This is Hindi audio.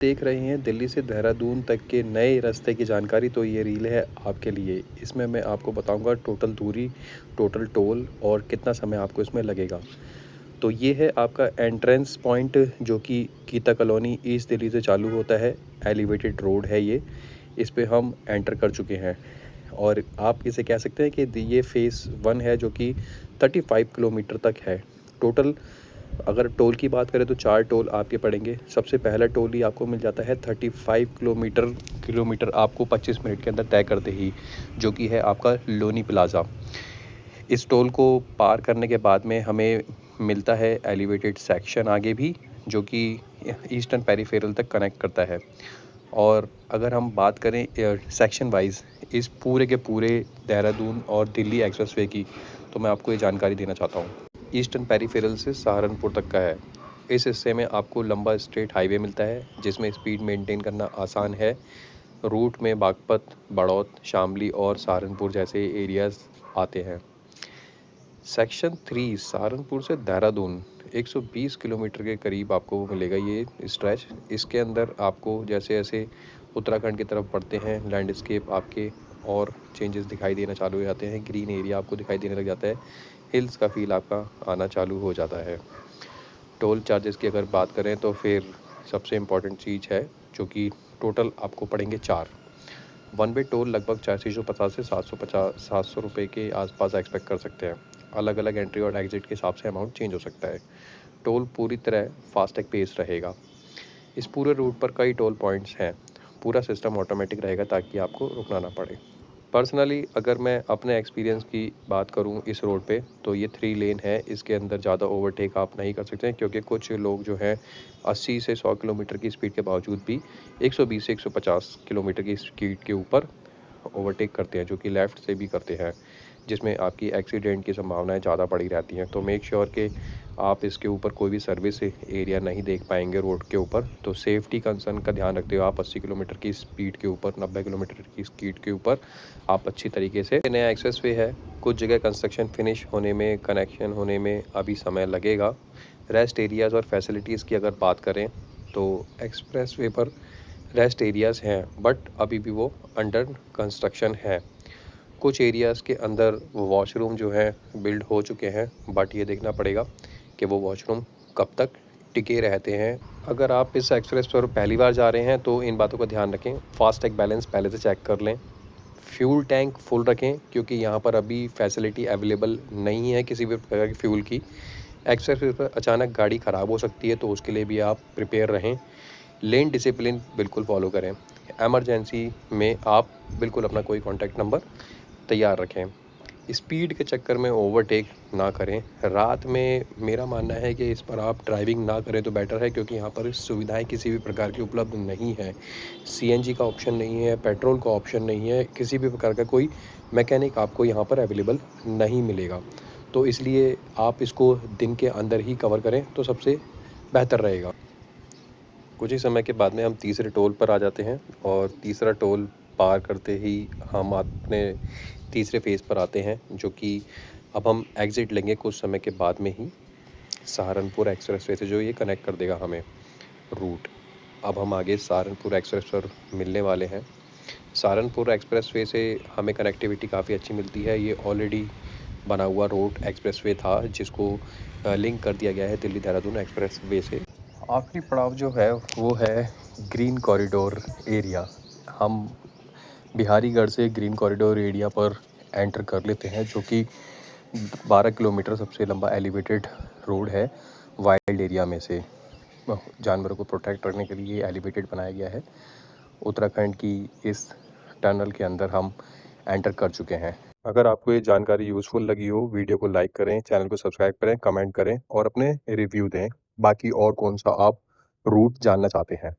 देख रहे हैं दिल्ली से देहरादून तक के नए रास्ते की जानकारी, तो ये रील है आपके लिए। इसमें मैं आपको बताऊंगा टोटल दूरी, टोटल टोल और कितना समय आपको इसमें लगेगा। तो ये है आपका एंट्रेंस पॉइंट जो कि गीता कॉलोनी ईस्ट दिल्ली से चालू होता है। एलिवेटेड रोड है ये, इस पे हम एंटर कर चुके हैं और आप इसे कह सकते हैं कि ये फ़ेज़ 1 है जो कि 35 किलोमीटर तक है टोटल। अगर टोल की बात करें तो 4 टोल आपके पड़ेंगे। सबसे पहला टोल ही आपको मिल जाता है 35 किलोमीटर आपको 25 मिनट के अंदर तय करते ही, जो कि है आपका लोनी प्लाज़ा। इस टोल को पार करने के बाद में हमें मिलता है एलिवेटेड सेक्शन आगे भी, जो कि ईस्टर्न पेरिफेरल तक कनेक्ट करता है। और अगर हम बात करें सेक्शन वाइज़ इस पूरे के पूरे देहरादून और दिल्ली एक्सप्रेसवे की, तो मैं आपको ये जानकारी देना चाहता हूँ। ईस्टर्न पेरिफेरल से सहारनपुर तक का है। इस हिस्से में आपको लंबा स्ट्रेट हाईवे मिलता है जिसमें स्पीड मेंटेन करना आसान है। रूट में बागपत, बड़ौत, शामली और सहारनपुर जैसे एरियाज़ आते हैं। सेक्शन 3 सहारनपुर से देहरादून 120 किलोमीटर के करीब आपको मिलेगा ये स्ट्रेच। इसके अंदर आपको जैसे जैसे उत्तराखंड की तरफ बढ़ते हैं लैंडस्केप आपके और चेंजेस दिखाई देना चालू हो जाते हैं। ग्रीन एरिया आपको दिखाई देने लग जाता है, हिल्स का फील आपका आना चालू हो जाता है। टोल चार्जेस की अगर बात करें तो फिर सबसे इम्पॉर्टेंट चीज़ है जो कि टोटल आपको पड़ेंगे 4। वन वे टोल लगभग 450 से 700 रुपये के आसपास एक्सपेक्ट कर सकते हैं। अलग अलग एंट्री और एग्जिट के हिसाब से अमाउंट चेंज हो सकता है। टोल पूरी तरह फास्टैग बेस्ड रहेगा। इस पूरे रूट पर कई टोल पॉइंट्स हैं। पूरा सिस्टम ऑटोमेटिक रहेगा ताकि आपको रुकना ना पड़े। पर्सनली अगर मैं अपने एक्सपीरियंस की बात करूं इस रोड पे, तो ये 3 लेन है। इसके अंदर ज़्यादा ओवरटेक आप नहीं कर सकते हैं क्योंकि कुछ लोग जो हैं 80 से 100 किलोमीटर की स्पीड के बावजूद भी 120 से 150 किलोमीटर की स्पीड के ऊपर ओवरटेक करते हैं, जो कि लेफ़्ट से भी करते हैं, जिसमें आपकी एक्सीडेंट की संभावनाएं ज़्यादा बढ़ी रहती हैं। तो मेक श्योर कि आप इसके ऊपर कोई भी सर्विस एरिया नहीं देख पाएंगे रोड के ऊपर। तो सेफ्टी कंसर्न का ध्यान रखते हुए आप 80 किलोमीटर की स्पीड के ऊपर, 90 किलोमीटर की स्पीड के ऊपर आप अच्छी तरीके से। नया एक्सप्रेसवे है, कुछ जगह कंस्ट्रक्शन फिनिश होने में, कनेक्शन होने में अभी समय लगेगा। रेस्ट एरियाज़ और फैसिलिटीज़ की अगर बात करें तो एक्सप्रेसवे पर रेस्ट एरियाज़ हैं बट अभी भी वो अंडर कंस्ट्रक्शन है। कुछ एरियाज़ के अंदर वॉशरूम जो है बिल्ड हो चुके हैं, बट ये देखना पड़ेगा कि वो वॉशरूम कब तक टिके रहते हैं। अगर आप इस एक्सप्रेस पर पहली बार जा रहे हैं तो इन बातों का ध्यान रखें। फास्टैग बैलेंस पहले से चेक कर लें। फ्यूल टैंक फुल रखें क्योंकि यहाँ पर अभी फैसिलिटी अवेलेबल नहीं है किसी भी प्रकार की फ्यूल की। एक्सप्रेस पर अचानक गाड़ी ख़राब हो सकती है तो उसके लिए भी आप प्रिपेयर रहें। लेन डिसिप्लिन बिल्कुल फॉलो करें। एमरजेंसी में आप बिल्कुल अपना कोई कॉन्टैक्ट नंबर तैयार रखें। स्पीड के चक्कर में ओवरटेक ना करें। रात में मेरा मानना है कि इस पर आप ड्राइविंग ना करें तो बेटर है क्योंकि यहाँ पर सुविधाएं किसी भी प्रकार की उपलब्ध नहीं है। सीएनजी का ऑप्शन नहीं है, पेट्रोल का ऑप्शन नहीं है, किसी भी प्रकार का कोई मैकेनिक आपको यहाँ पर अवेलेबल नहीं मिलेगा। तो इसलिए आप इसको दिन के अंदर ही कवर करें तो सबसे बेहतर रहेगा। कुछ ही समय के बाद में हम तीसरे टोल पर आ जाते हैं और तीसरा टोल पार करते ही हम अपने तीसरे फेज़ पर आते हैं, जो कि अब हम एग्ज़िट लेंगे कुछ समय के बाद में ही। सहारनपुर एक्सप्रेसवे से जो ये कनेक्ट कर देगा हमें रूट। अब हम आगे सहारनपुर एक्सप्रेस पर मिलने वाले हैं। सहारनपुर एक्सप्रेसवे से हमें कनेक्टिविटी काफ़ी अच्छी मिलती है। ये ऑलरेडी बना हुआ रोड एक्सप्रेसवे था जिसको लिंक कर दिया गया है दिल्ली देहरादून एक्सप्रेसवे से। आखिरी पड़ाव जो है वो है ग्रीन कॉरिडोर एरिया। हम बिहारीगढ़ से ग्रीन कॉरिडोर एरिया पर एंटर कर लेते हैं, जो कि 12 किलोमीटर सबसे लंबा एलिवेटेड रोड है वाइल्ड एरिया में से। जानवरों को प्रोटेक्ट करने के लिए एलिवेटेड बनाया गया है। उत्तराखंड की इस टनल के अंदर हम एंटर कर चुके हैं। अगर आपको ये जानकारी यूज़फुल लगी हो, वीडियो को लाइक करें, चैनल को सब्सक्राइब करें, कमेंट करें और अपने रिव्यू दें। बाकी और कौन सा आप रूट जानना चाहते हैं।